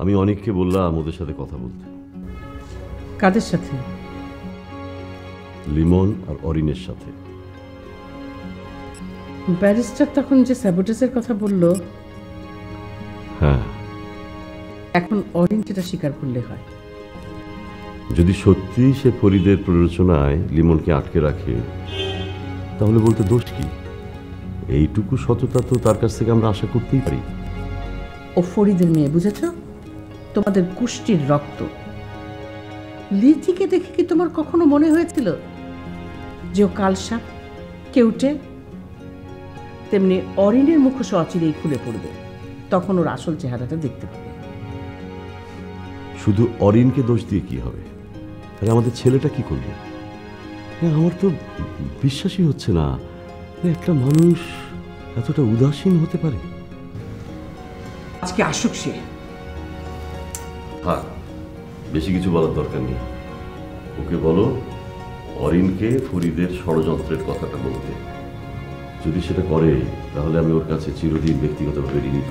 আমি অনেককে বললাম ওদের সাথে কথা বলতে। কাদের সাথে? লিমন আর অরিনের সাথে। ব্যারিস্টার তখন যে স্যাবোটেজের কথা বলল, হ্যাঁ, এখন অরিন সেটা স্বীকার করলে হয়। যদি সত্যি সে ফরিদের প্ররোচনায় লিমনকে আটকে রাখে, তাহলে বলতে দোষ কি? এইটুকু সততা তো তার কাছ থেকে আমরা আশা করতেই পারি। ও ফরিদের মেয়ে, বুঝেছ? তোমাদের কুষ্টির রক্ত। লিজিকে দেখে কি তোমার কখনো মনে হয়েছিল যে ও কালসাপ কেউটে? তেমনি অরিনের মুখোশ অচিরেই খুলে পড়বে, তখন ওর আসল চেহারাটা দেখতে পাবে। শুধু অরিনকে দোষ দিয়ে কি হবে? তাহলে আমাদের ছেলেটা কি করবে? আমার তো বিশ্বাসই হচ্ছে না একটা মানুষ এতটা উদাসীন হতে পারে। আজকে আসুক সে। হ্যাঁ, বেশি কিছু বলার দরকার নেই। ওকে বলো অরিনকে ফরিদের ষড়যন্ত্রের কথাটা বলতে। যদি সেটা করে তাহলে আমি ওর কাছে চিরদিন ব্যক্তিগতভাবে ঋণী।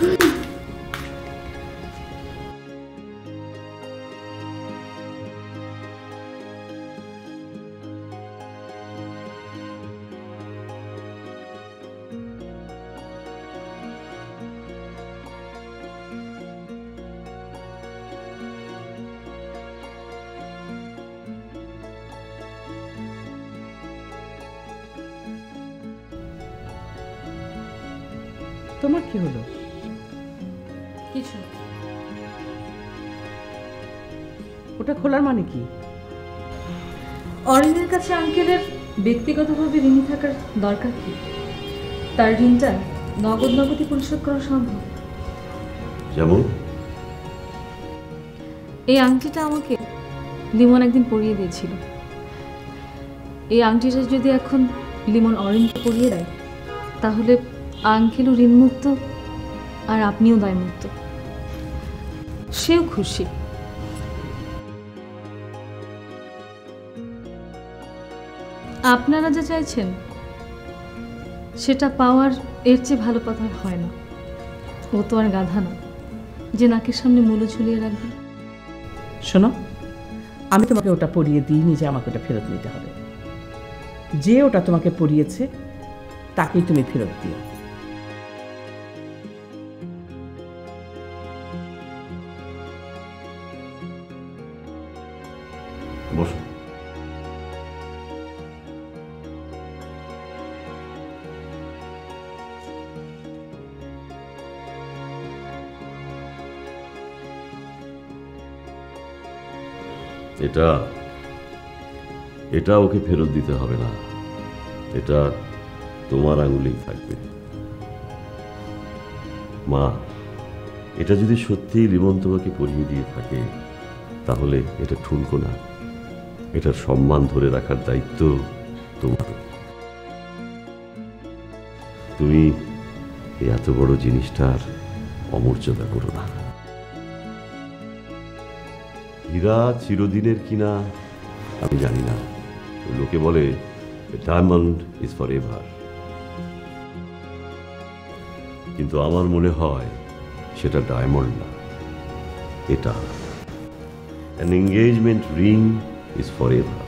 তোমার কি হলো? কিছু। ওটা খোলার মানে কি? অরিনের কাছে আঙ্কেলের ব্যক্তিগতভাবে ঋণী থাকার দরকার কি? তার ঋণটা নগদই পরিশোধ করা সম্ভব। যেমন এই আংটিটা আমাকে লিমন একদিন পরিয়ে দিয়েছিল। এই আংটিটা যদি এখন লিমন অরিনকে পরিয়ে দেয়, তাহলে আঙ্কেলও ঋণমুক্ত আর আপনিও দায়মুক্ত। সেও খুশি। আপনারা যা চাইছেন সেটা পাওয়ার এর চেয়ে ভালো কথা হয় না। ও তো আর গাধা না যে নাকের সামনে মূল্য ঝুলিয়ে রাখবে। শোনো, আমি তোমাকে ওটা পরিয়ে দিইনি যে আমাকে ওটা ফেরত নিতে হবে। যে ওটা তোমাকে পরিয়েছে তাকেই তুমি ফেরত দিও। বসো। এটা এটা ওকে ফেরত দিতে হবে না। এটা তোমার আঙুলেই থাকবে। মা, এটা যদি সত্যি লিমন তোমাকে পরিয়ে দিয়ে থাকে, তাহলে এটা ঠুনকো না। এটার সম্মান ধরে রাখার দায়িত্ব তোমার। তুমি এত বড় জিনিসটার অমর্যাদা করো না। হীরা চিরদিনের কিনা আমি জানি না। লোকে বলে ডায়মন্ড ইজ ফর এভার, কিন্তু আমার মনে হয় সেটা ডায়মন্ড না, এটা an engagement ring is forever.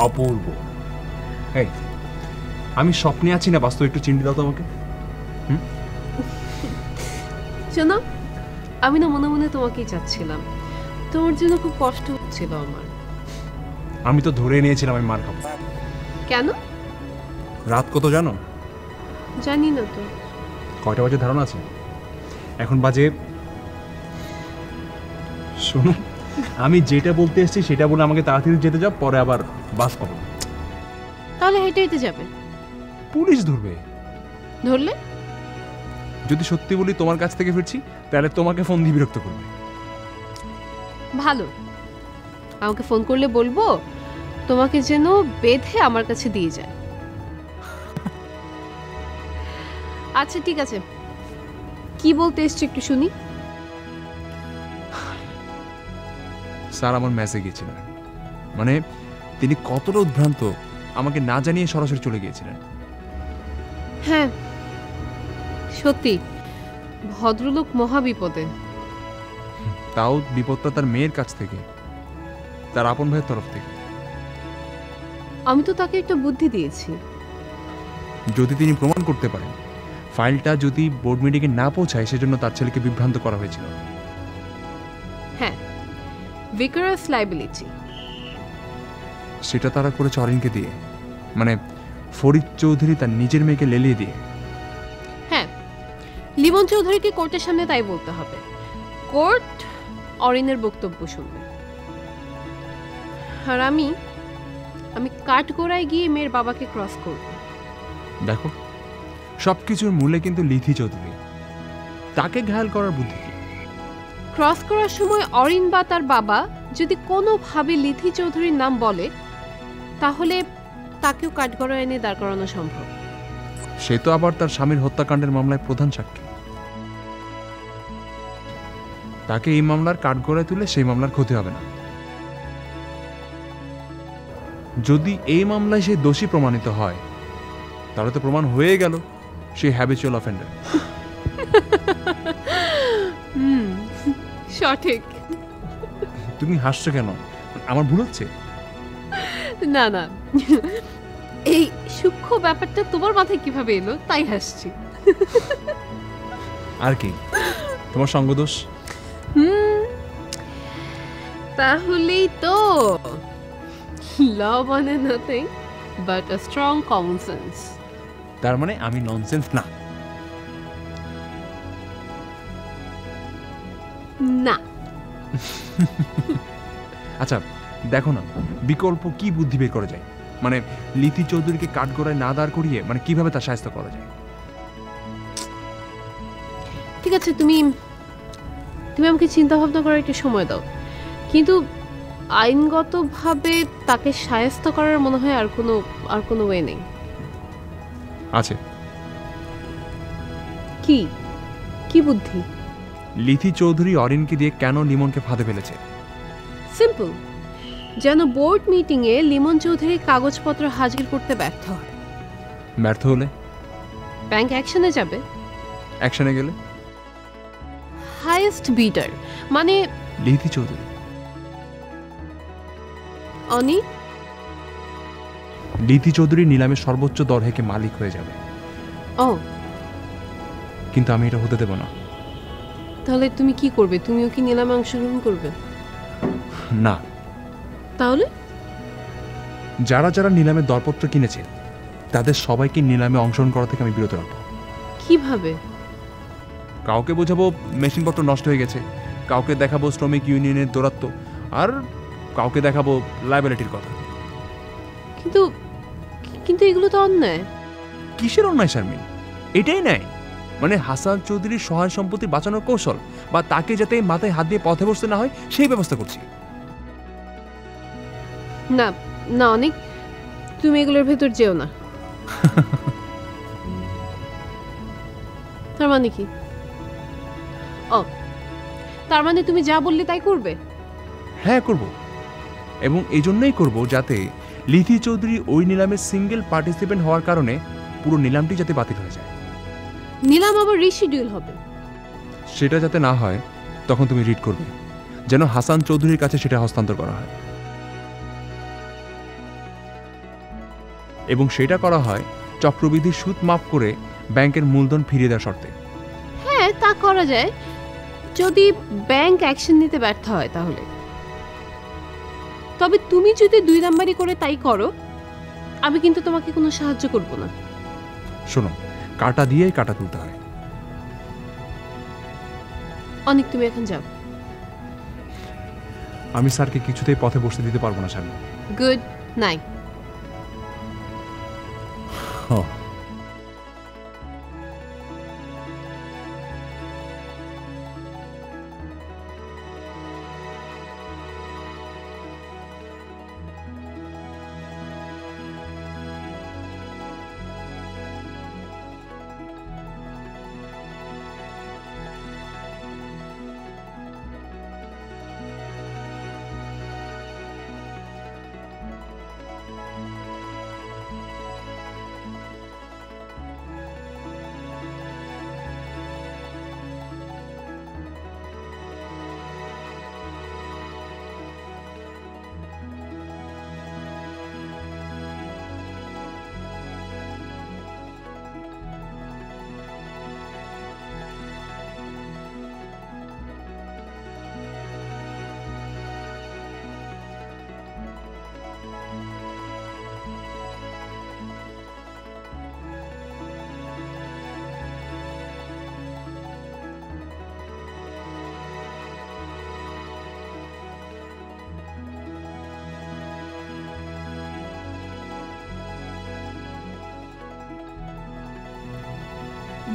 অপূর্ব। এই, আমি স্বপ্নে আছি না বাস্তবে, একটু চিন্তা দাও তো আমাকে। শোনো, আমি না মনে মনে তোমাকেই চাচ্ছিলাম, তোমার জন্য খুব কষ্ট হচ্ছিল আমার। আমি তো ধরে নিয়েছিলাম আমি মার খাবো। কেন? রাত কত জানো? জানি না তো। কয়টা বাজে ধারণা আছে? এখন বাজে, শোনো, আমি যেটা বলতে এসেছি সেটা বলে আমাকে তাড়াতাড়ি যেতে যাও, পরে আবার বাস পাবো। তাহলে হেঁটে হেঁটে যাবে? পুলিশ ধরবে। ধরলে? যদি সত্যি বলি তোমার কাছ থেকে ফিরছি, তাহলে তোমাকে ফোন দিয়ে বিরক্ত করবে। ভালো, আমাকে ফোন করলে বলবো তোমাকে যেন বেঁধে আমার কাছে দিয়ে যায়। আচ্ছা ঠিক আছে, কি বলতে এসছি একটু শুনি। স্যার আমার ম্যাচে গিয়েছিলেন, মানে তিনি কতটা উদ্ভ্রান্ত আমাকে না জানিয়ে সরাসরি চলে গিয়েছিলেন। হ্যাঁ সত্যি, ভদ্রলোক মহা বিপদে। তাও বিপদটা তার মেয়ের কাছ থেকে, তার আপন ভাইয়ের তরফ থেকে। আমি তো তাকে একটা বুদ্ধি দিয়েছি। যদি তিনি প্রমাণ করতে পারেন ফাইলটা যদি বোর্ড মিটিংয়ে না পৌঁছায়, সেজন্য তার ছেলেকে বিভ্রান্ত করা হয়েছিল। হ্যাঁ, ভিকারাস লাইবিলিটি। সেটা তারা করেছে অরিনকে দিয়ে, মানে ফরিদ চৌধুরী তার নিজের মেয়েকে লেলিয়ে দিয়ে। হ্যাঁ, লিমন চৌধুরীকে কোর্টের সামনে তাই বলতে হবে। কোর্ট অরিনের বক্তব্য শুনবে, আর আমি কাঠগোড়ায় গিয়ে মেয়ের বাবাকে ক্রস করব। দেখো, সবকিছুর মূলে কিন্তু লিথি চৌধুরী, তাকে ঘায়াল করার বুদ্ধি কি? ক্রস করার সময় অরিন বা তার বাবা যদি কোনোভাবে লিথি চৌধুরীর নাম বলে, তাহলে তাকেও কাঠগড়ায় এনে দাঁড় করানো সম্ভব। সে তো আবার তার স্বামীর হত্যাকাণ্ডের মামলায় প্রধান সাক্ষী। তাকে এই মামলার কাঠগড়ায় তুলে সেই মামলার ক্ষতি হবে না। যদি এই মামলায় সে দোষী প্রমাণিত হয়, তাহলে তো প্রমাণ হয়ে গেল সে হ্যাবিচুয়াল অফেন্ডার। সঠিক। তুমি হাসছো কেন? আমার ভুল হচ্ছে? না না, এই সূক্ষ্ম ব্যাপারটা তোমার মাথায় কিভাবে এলো তাই হাসছি। আর কি, তোমার সঙ্গদোষ? তাহলেই তো ল মানে nothing but a strong common sense. তার মানে আমি ননসেন্স না? না। আচ্ছা দেখো না, বিকল্প কি বুদ্ধি বের করা যায়, মানে লিথি চৌধুরীকে কাঠগড়ায় না দাঁড় করিয়ে মানে কিভাবে তার সাহায্য করা যায়? ঠিক আছে, তুমি আমাকে চিন্তা ভাবনা করার একটু সময় দাও, কিন্তু আইনগতভাবে তাকে শায়েস্ত করার মনে হয় আর কোনো ওয়ে নেই। আছে। কি বুদ্ধি? লিথি চৌধুরী অরিনকে দিয়ে কেন লিমনকে ফাঁদে ফেলেছে? সিম্পল, যেন বোর্ড মিটিংয়ে লিমন চৌধুরী কাগজপত্র হাজির করতে ব্যর্থ হয়। ব্যর্থ হলে ব্যাংক অ্যাকশনে যাবে। অ্যাকশনে গেলে হাইয়েস্ট বিডার মানে লিথি চৌধুরী। অনি লিথি চৌধুরী নিলামের সর্বোচ্চ দর হেঁকে মালিক হয়ে যাবে। ও, কিন্তু আমি এটা হতে দেব না। তাহলে তুমি কি করবে? তুমিও কি নিলামে অংশগ্রহণ করবে? না। তাহলে যারা যারা নিলামে দরপত্র কিনেছে তাদের সবাইকে নিলামে অংশগ্রহণ করা থেকে আমি বিরত রাখবো। কিভাবে? কাউকে বোঝাবো মেশিনপত্র নষ্ট হয়ে গেছে, কাউকে দেখাবো শ্রমিক ইউনিয়নের দৌরাত্ম্য, আর কাউকে দেখাবো লায়াবিলিটির কথা। কিন্তু এগুলো তো অন্যায়। কিসের অন্যায় শারমিন? এটাই নাই, মানে হাসান চৌধুরীর সহায় সম্পত্তি বাঁচানোর কৌশল, বা তাকে যাতে মাথায় হাত দিয়ে পথে বসতে না হয় সেই ব্যবস্থা করছি। না না অনেক, তুমি এগুলোর ভেতর যেও না। তার মানে কি? ও, তার মানে তুমি যা বললে তাই করবে? হ্যাঁ করব, এবং এই জন্যই করব যাতে লিথি চৌধুরী ওই নিলামে সিঙ্গেল পার্টিসিপেন্ট হওয়ার কারণে পুরো নিলামটি যাতে বাতিল হয়ে যায়। নিলাম আবার রিশিডিউল হবে? সেটা যাতে না হয় তখন তুমি রিড করবে, যেন হাসান চৌধুরীর কাছে সেটা হস্তান্তর করা হয়। এবং সেটা করা হয় চক্রবৃদ্ধির সুদ মাফ করে ব্যাংকের মূলধন ফিরিয়ে দেওয়ার শর্তে। হ্যাঁ, তা করা যায় যদি ব্যাংক অ্যাকশন নিতে ব্যর্থ হয় তাহলে। তবে তুমি যদি 2 নাম্বারই করে তাই করো, আমি কিন্তু তোমাকে কোনো সাহায্য করব না। শোনো, কাটা দিয়েই কাটা তুলতে হয়। অনেক, তুমি এখন যাও। আমি স্যারকে কিছুতেই পথে বসতে দিতে পারবো না Sharmin. Good night.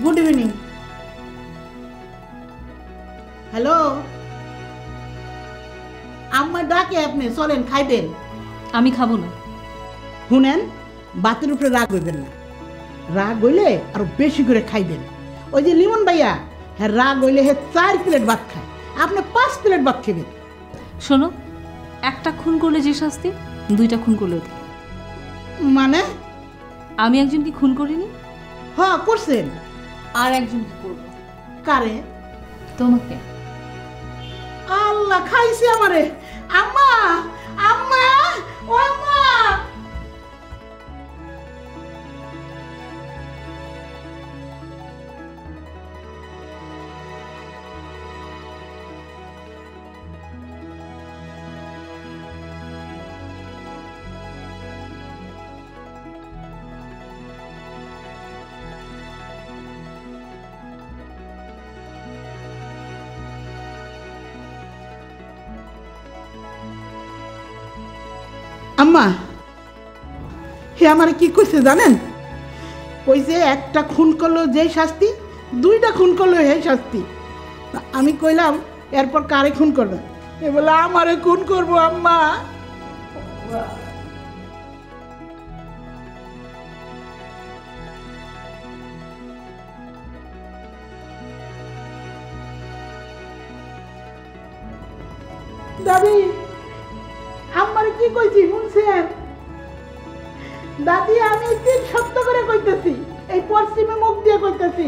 Good evening. Hello, আম্মা ডাকে, আপনি চলেন খাইবেন। আমি খাবো না। শুনেন, বাতের উপরে রাগ হইবেন না। রাগ হইলে আরো বেশি করে খাইবেন। ওই যে লিমন ভাইয়া, হ্যাঁ রাগ হইলে 4 প্লেট ভাত খায়, আপনি 5 প্লেট ভাত খাবেন। শোনো, একটা খুন করলে যে শাস্তি, 2টা খুন করলেও তাই। মানে? আমি একজনকে খুন করিনি, হ্যাঁ করছেন। আর একজনকে করবো। কারে? তোমাকে। আল্লাহ, খাইছে আমারে। আম্মা, আম্মা, ও আম্মা। আম্মা, হে আমার কি কইছে জানেন? কইছে একটা খুন করলো যেই শাস্তি, 2টা খুন করলো সেই শাস্তি। আমি কইলাম এরপর কারে খুন করবে? এ বলে আমারে খুন করবো। আম্মা, দাদি, আমার কি কইছি শুনছেন? দাদি, আমি ঠিক সত্য করে কইতেছি, এই পশ্চিমে মুখ দিয়ে কইতেছি।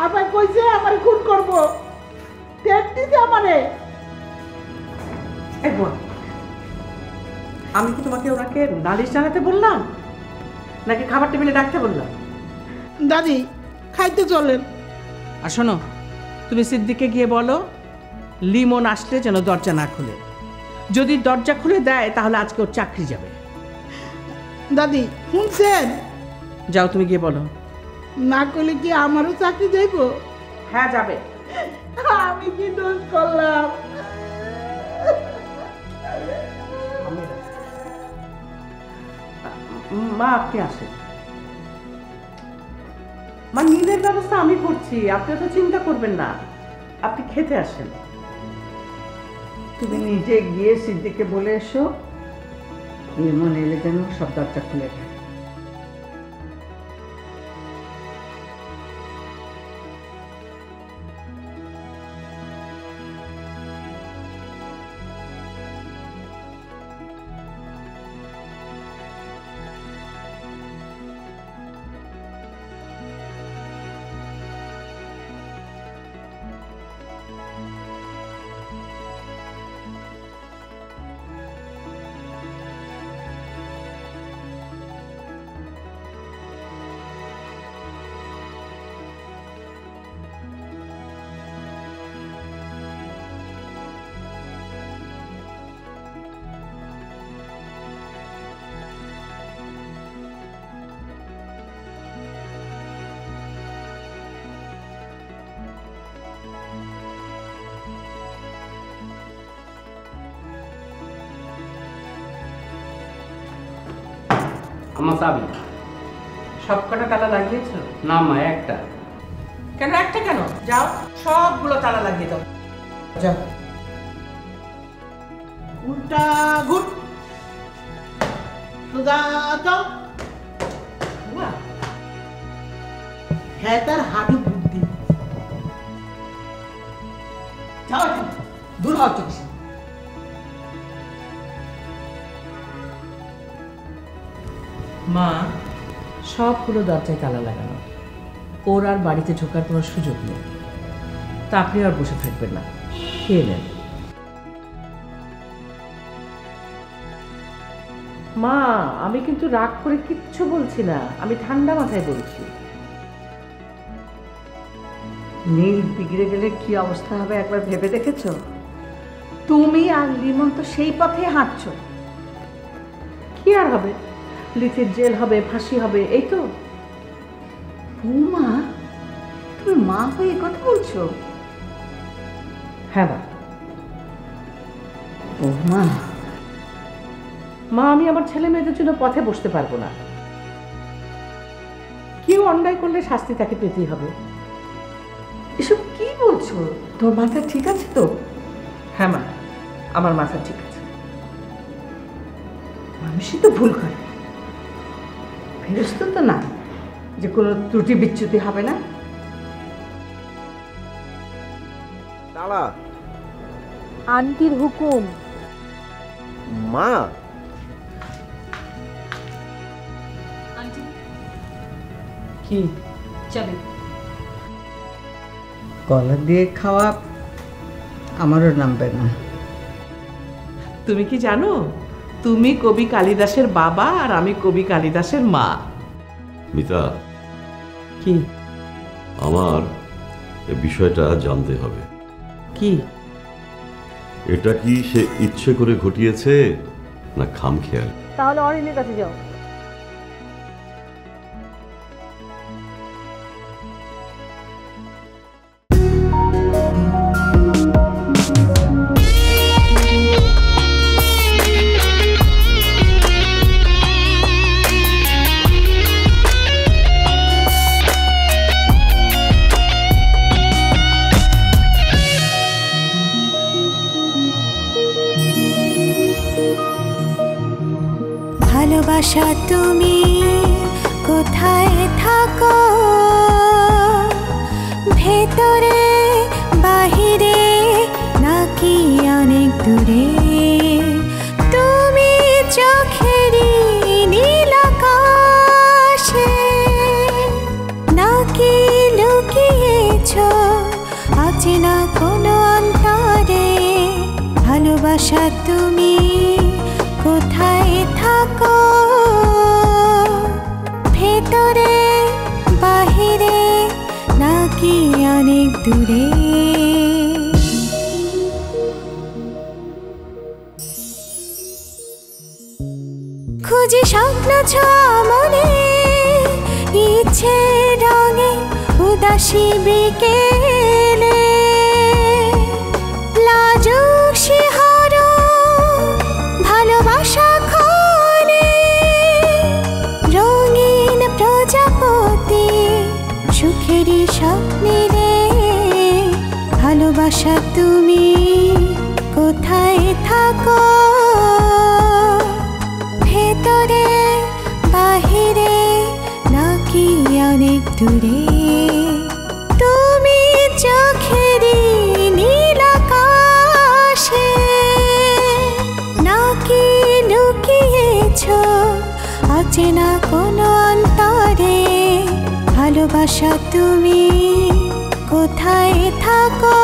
আবার কইছে আমার খুন করব, টেট দিছে আমারে। আমি কি তোমাকে ওনাকে নালিশ জানাতে বললাম, নাকি খাবার টেবিলে ডাকতে বললাম? দাদি, খাইতে চলেন। আর শোনো, তুমি সিদ্দিককে গিয়ে বলো লিমন আসলে যেন দরজা না খুলে। যদি দরজা খুলে দেয় তাহলে আজকে ওর চাকরি যাবে। দাদি শুনছেন? যাও, তুমি গিয়ে বলো। না করলে কি আমারও চাকরি যাইব? হ্যাঁ, যাবে। আমি কি দোষ করলাম? মা, আপনি আসেন। মা, নিজের ব্যবস্থা আমি করছি, আপনি তো চিন্তা করবেন না। আপনি খেতে আসেন। তুমি নিজে গিয়ে সিদ্দিককে বলে এসো লিমন এলে যেন সব দরজা খুলে দেয়। আমার চাবি। সব কটা তালা লাগিয়েছ? না মা, একটা। কেন একটা কেন? যাও সবগুলো তালা লাগিয়ে দাও। যাও। উল্টা ঘুর, সোজা যাও। হ্যাঁ, তার হাঁটু বুদ্ধি। যাও, দূর হও চোখে। মা, সবগুলো দরজায় তালা লাগানো। ওর আর বাড়িতে ঢোকার কোনো সুযোগ নেই। তা আপনি আর বসে থাকবেন না, খেয়ে নেন। মা, আমি কিন্তু রাগ করে কিচ্ছু বলছি না, আমি ঠান্ডা মাথায় বলছি। নীল বিগড়ে গেলে কি অবস্থা হবে একবার ভেবে দেখেছো? তুমি আর লিমন তো সেই পথে হাঁটছো। কি আর হবে? লিথের জেল হবে, ফাঁসি হবে, এই তো। বৌমা, তুমি মা হয়ে কথা বলছো? হ্যাঁ মা। বৌমা, মা, আমি আমার ছেলে মেয়েদের জন্য পথে বসতে পারবো না। কেউ অন্যায় করলে শাস্তি তাকে পেতেই হবে। এসব কি বলছো? তোর মাথা ঠিক আছে তো? হ্যাঁ মা, আমার মাথা ঠিক আছে। মানুষই তো ভুল করে, ফেরেশতা তো না যে কোনো ত্রুটি বিচ্যুতি হবে না। দাঁড়া, আন্টির হুকুম। মা। আন্টি কি? চলে। গলা দিয়ে খাওয়া আমারও নামবে না। তুমি কি জানো, তুমি কবি কালিদাসের বাবা আর আমি কবি কালিদাসের মা। মিতা, কি? আমার এই বিষয়টা জানতে হবে। কি? এটা কি সে ইচ্ছে করে ঘটিয়েছে না খামখেয়াল? তাহলে অরিনের কাছে যাও। ভালোবাসা তুমি কোথায় থাকো, ভেতরে বাহিরে নাকি অনেক দূরে? তুমি চোখেরই নীল আকাশে নাকি লুকিয়েছো অচেনা কোনো অন্তরে? ভালোবাসা তুমি কোথায় থাকো, ভেতরে বাহিরে নাকি অনেক দূরে? খুঁজি স্বপ্ন ছোঁয়া মনে, ইচ্ছে রঙে উদাসী বিকেলে, লাজুক শিহরণ ভালোবাসা খনে, রঙিন প্রজাপতি সুখেরই স্বপ্নে রে। ভালোবাসা তুমি কোথায় থাকো, ভেতরে বাহিরে নাকি অনেক দূরে? তুমি চোখেরই নীল আকাশে নাকি লুকিয়েছো অচেনা কোনো অন্তরে? ভালোবাসা তুমি কোথায় থাকো,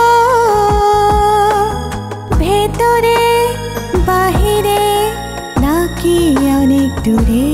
ভেতরে বাহিরে নাকি অনেক দূরে?